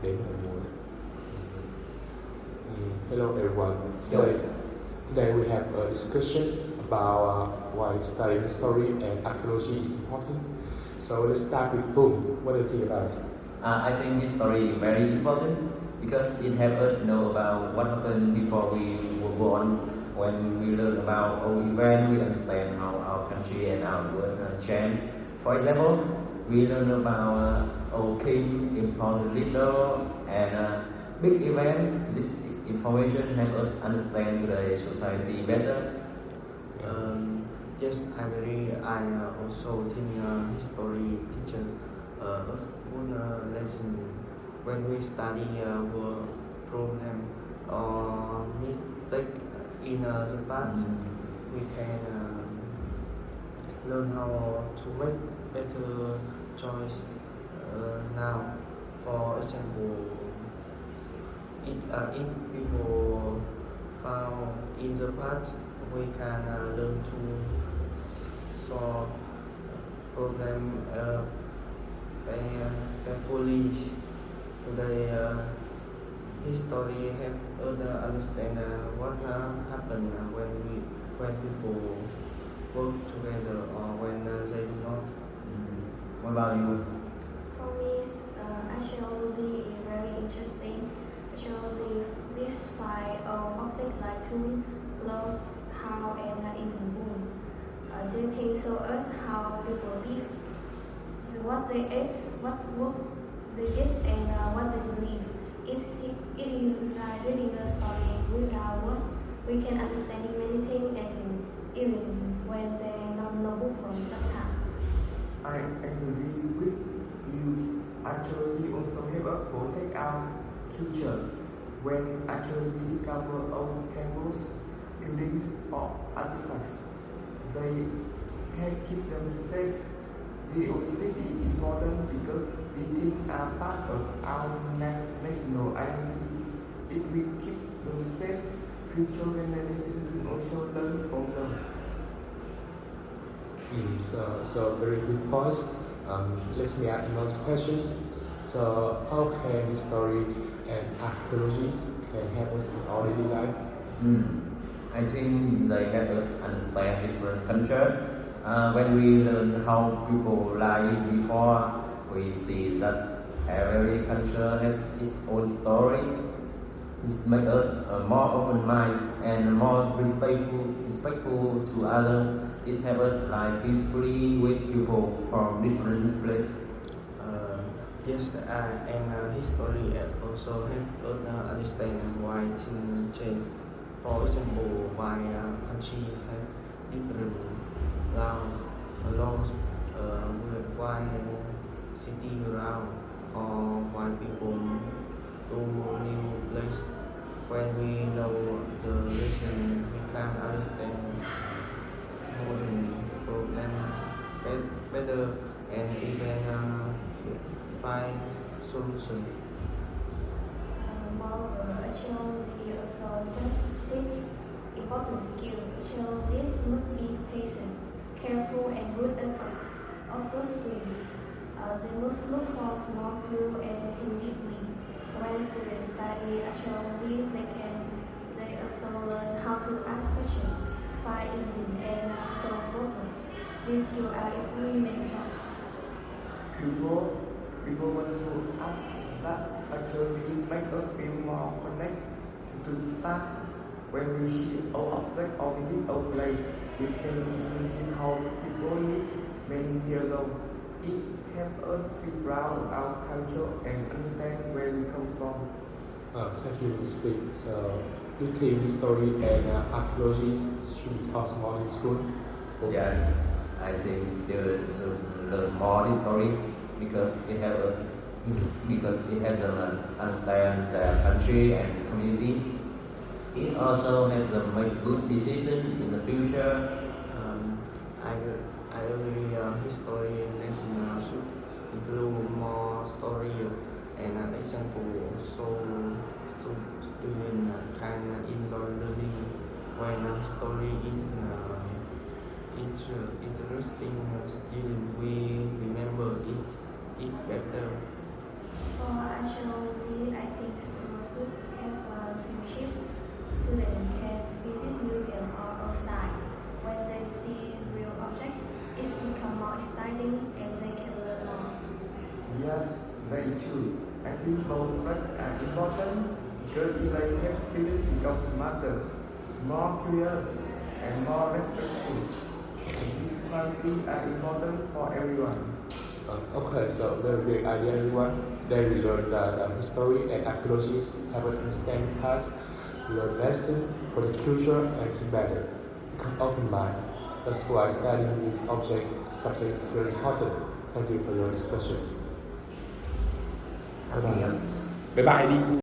đến ở mùa. Hello everyone. Today we have a discussion about why studying history and archaeology is important. So let's start with Boom. What do you think about it? I think history is very important because it helps us know about what happened before we were born. When we learn about our event, we understand how our country and our world changed. For example, we learn about our king, important leader, and big event. This information helps us understand the society better. Yes, I agree. I also think history teaches us good lesson when we study our problem or mistake in the past. We can learn how to make better choice now. For example, if people found in the past, we can learn to solve problem carefully. Today, history help us understand what happened when people work together or when they do not. What about you? For me, archaeology is very interesting. Archaeology this find objects like tools, clothes, how and even wood. They can show us how people live, what they ate, what work they did, and what they believe. It is like reading a story without words. We can understand many things even when they don't know book from that time. I agree with you. Archaeology also help us protect our culture. When archaeology discover old temples, buildings, or artifacts, they help keep them safe. They also be important because they think are part of our national identity. If we keep them safe, future generations will also learn from them. So very good points. Let's me ask another questions. So how can history and archaeology can help us in our daily life? I think they help us understand different culture. When we learn how people lived before, we see that every culture has its own story. This makes us more open-minded and more respectful to others. It helps us live peacefully with people from different places. Yes, and history also help us understand why things change. For example, why country have different laws, why city around, or why people to new place. When we know the reason, we can understand modern problem better and even find solution. Moreover, archaeology also just teach important skill. Archaeologists must be patient, careful, and good at observing. They must look for small clues and think deeply. When students study archaeology, they also learn how to ask questions, find evidence, and solve problems. These skills are influential. People want to ask that archaeology make us feel more connected to the past. When we see old objects or visit old place, we can imagine how people lived many years ago. It helps us feel proud of our culture and understand where we come from. Thank you to speak. So do you think history and archaeology should be taught more in school? Yes, I think students should learn more history because it helps them understand their country and community. It also helps them make good decisions in the future. I agree. History lesson should include more story and example so students can enjoy learning. When history is interesting, students we remember it better. For archaeology, more exciting and they can learn more. Yes, very true. I think both are important because if they help students become smarter, more curious, and more respectful. These qualities are important for everyone. Okay, so very great idea, everyone. Today we learned that history and archaeology help us understand the past, learn lessons for the future, and to better become open mind. That's why studying these subjects is very important. Thank you for your discussion. ครับ บ๊ายบายดี